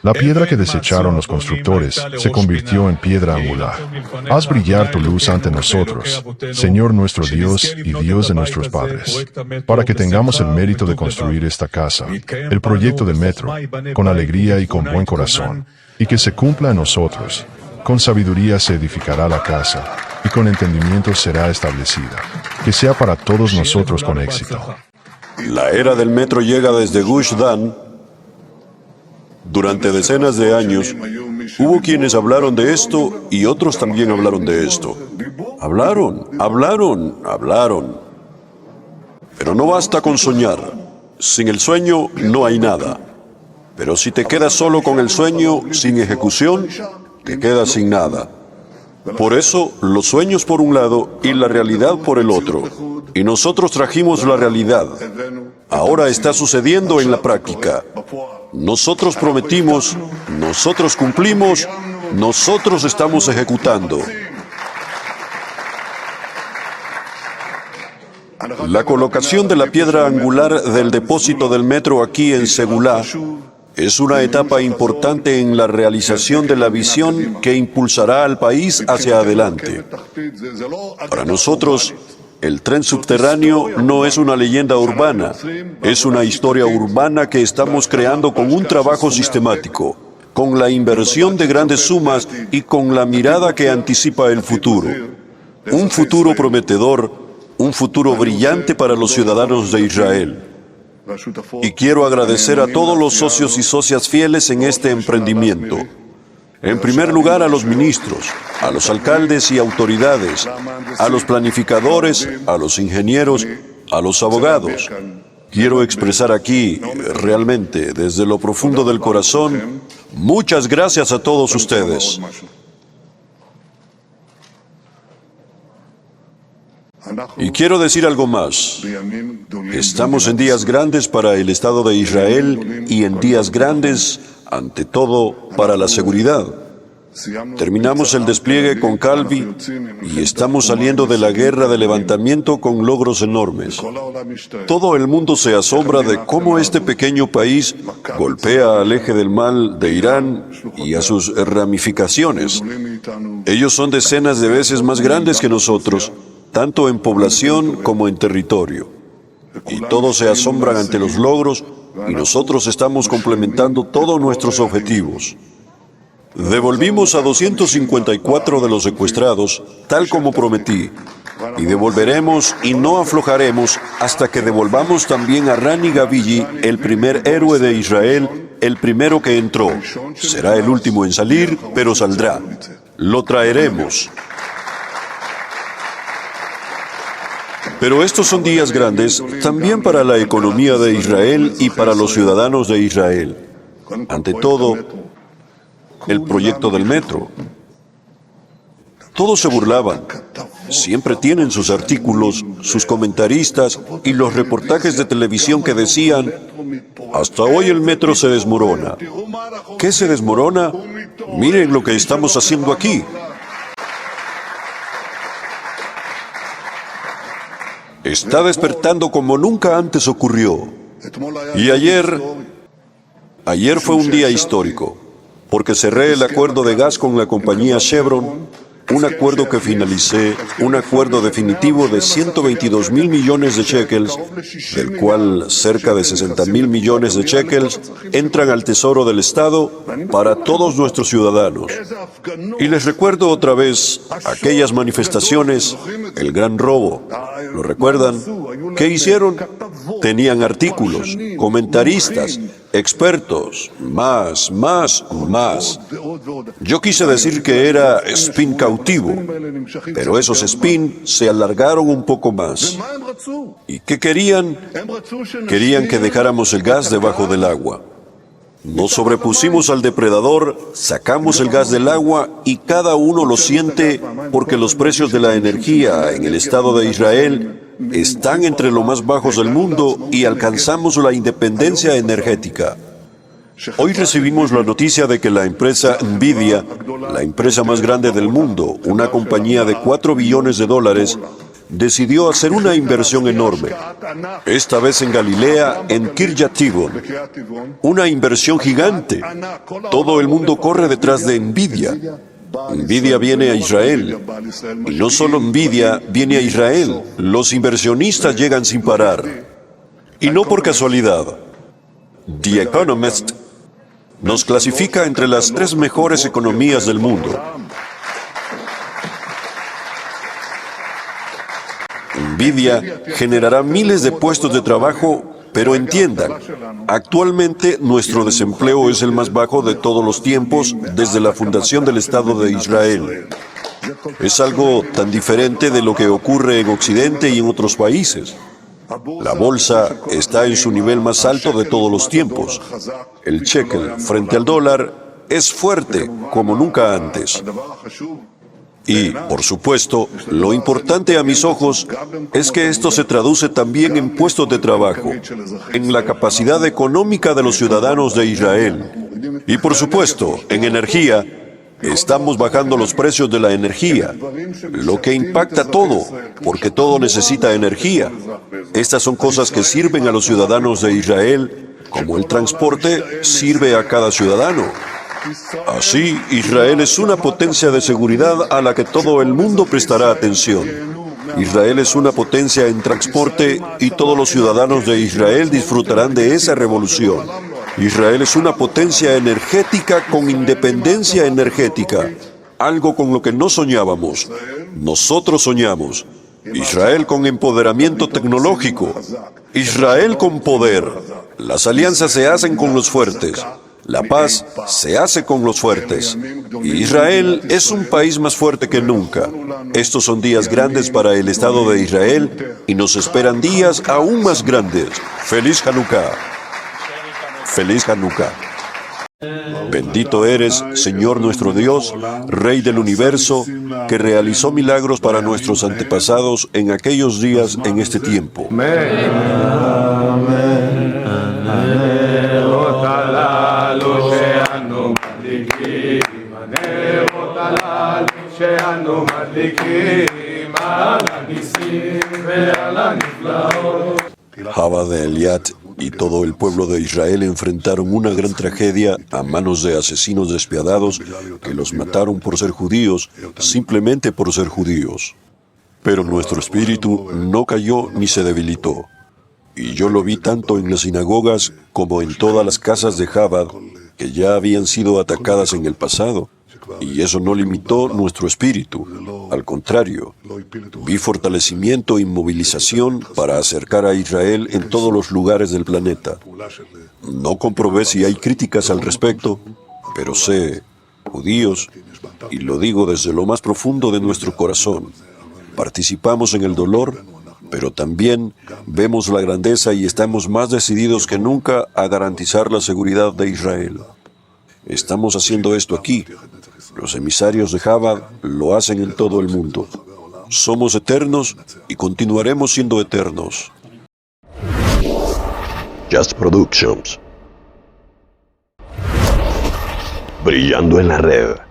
La piedra que desecharon los constructores se convirtió en piedra angular. Haz brillar tu luz ante nosotros, Señor nuestro Dios y Dios de nuestros padres, para que tengamos el mérito de construir esta casa, el proyecto del metro, con alegría y con buen corazón, y que se cumpla en nosotros. Con sabiduría se edificará la casa, y con entendimiento será establecida. Que sea para todos nosotros con éxito. La era del metro llega desde Gush Dan. Durante decenas de años, hubo quienes hablaron de esto y otros también hablaron de esto. Hablaron. Pero no basta con soñar. Sin el sueño no hay nada. Pero si te quedas solo con el sueño, sin ejecución, te quedas sin nada. Por eso, los sueños por un lado y la realidad por el otro. Y nosotros trajimos la realidad. Ahora está sucediendo en la práctica. Nosotros prometimos, nosotros cumplimos, nosotros estamos ejecutando. La colocación de la piedra angular del depósito del metro aquí en Segulá es una etapa importante en la realización de la visión que impulsará al país hacia adelante. Para nosotros, el tren subterráneo no es una leyenda urbana, es una historia urbana que estamos creando con un trabajo sistemático, con la inversión de grandes sumas y con la mirada que anticipa el futuro. Un futuro prometedor, un futuro brillante para los ciudadanos de Israel. Y quiero agradecer a todos los socios y socias fieles en este emprendimiento. En primer lugar, a los ministros, a los alcaldes y autoridades, a los planificadores, a los ingenieros, a los abogados. Quiero expresar aquí, realmente, desde lo profundo del corazón, muchas gracias a todos ustedes. Y quiero decir algo más. Estamos en días grandes para el Estado de Israel y en días grandes, ante todo, para la seguridad. Terminamos el despliegue con Calvi y estamos saliendo de la guerra de levantamiento con logros enormes. Todo el mundo se asombra de cómo este pequeño país golpea al eje del mal de Irán y a sus ramificaciones. Ellos son decenas de veces más grandes que nosotros, tanto en población como en territorio. Y todos se asombran ante los logros y nosotros estamos complementando todos nuestros objetivos. Devolvimos a 254 de los secuestrados, tal como prometí, y devolveremos y no aflojaremos hasta que devolvamos también a Rani Gavili, el primer héroe de Israel, el primero que entró. Será el último en salir, pero saldrá. Lo traeremos. Pero estos son días grandes también para la economía de Israel y para los ciudadanos de Israel. Ante todo, el proyecto del metro. Todos se burlaban. Siempre tienen sus artículos, sus comentaristas y los reportajes de televisión que decían: hasta hoy el metro se desmorona. ¿Qué se desmorona? Miren lo que estamos haciendo aquí. Está despertando como nunca antes ocurrió. Y ayer fue un día histórico, porque cerré el acuerdo de gas con la compañía Chevron, un acuerdo que finalicé, un acuerdo definitivo de 122.000 millones de shekels, del cual cerca de 60.000 millones de shekels entran al Tesoro del Estado para todos nuestros ciudadanos. Y les recuerdo otra vez aquellas manifestaciones, el gran robo. ¿Lo recuerdan? ¿Qué hicieron? Tenían artículos, comentaristas, expertos, más. Yo quise decir que era spin cautivo, pero esos spin se alargaron un poco más. ¿Y qué querían? Querían que dejáramos el gas debajo del agua. Nos sobrepusimos al depredador, sacamos el gas del agua y cada uno lo siente porque los precios de la energía en el Estado de Israel están entre los más bajos del mundo y alcanzamos la independencia energética. Hoy recibimos la noticia de que la empresa Nvidia, la empresa más grande del mundo, una compañía de $4 billones, decidió hacer una inversión enorme, esta vez en Galilea, en Kiryat Tivon. Una inversión gigante. Todo el mundo corre detrás de Nvidia. Nvidia viene a Israel. Y no solo Nvidia viene a Israel. Los inversionistas llegan sin parar. Y no por casualidad. The Economist nos clasifica entre las 3 mejores economías del mundo. Nvidia generará miles de puestos de trabajo, pero entiendan, actualmente nuestro desempleo es el más bajo de todos los tiempos desde la fundación del Estado de Israel. Es algo tan diferente de lo que ocurre en Occidente y en otros países. La bolsa está en su nivel más alto de todos los tiempos. El shekel frente al dólar es fuerte como nunca antes. Y, por supuesto, lo importante a mis ojos es que esto se traduce también en puestos de trabajo, en la capacidad económica de los ciudadanos de Israel. Y, por supuesto, en energía, estamos bajando los precios de la energía, lo que impacta todo, porque todo necesita energía. Estas son cosas que sirven a los ciudadanos de Israel, como el transporte sirve a cada ciudadano. Así, Israel es una potencia de seguridad a la que todo el mundo prestará atención. Israel es una potencia en transporte y todos los ciudadanos de Israel disfrutarán de esa revolución. Israel es una potencia energética con independencia energética, algo con lo que no soñábamos. Nosotros soñamos. Israel con empoderamiento tecnológico. Israel con poder. Las alianzas se hacen con los fuertes. La paz se hace con los fuertes. Israel es un país más fuerte que nunca. Estos son días grandes para el Estado de Israel y nos esperan días aún más grandes. ¡Feliz Hanukkah! ¡Feliz Hanukkah! Bendito eres, Señor nuestro Dios, Rey del universo, que realizó milagros para nuestros antepasados en aquellos días en este tiempo. Jabad de Eliat y todo el pueblo de Israel enfrentaron una gran tragedia a manos de asesinos despiadados que los mataron por ser judíos, simplemente por ser judíos. Pero nuestro espíritu no cayó ni se debilitó. Y yo lo vi tanto en las sinagogas como en todas las casas de Jabad, que ya habían sido atacadas en el pasado. Y eso no limitó nuestro espíritu. Al contrario, vi fortalecimiento y movilización para acercar a Israel en todos los lugares del planeta. No comprobé si hay críticas al respecto, pero sé, judíos, y lo digo desde lo más profundo de nuestro corazón, participamos en el dolor, pero también vemos la grandeza y estamos más decididos que nunca a garantizar la seguridad de Israel. Estamos haciendo esto aquí. Los emisarios de Jabad lo hacen en todo el mundo. Somos eternos y continuaremos siendo eternos. Just Productions. Brillando en la red.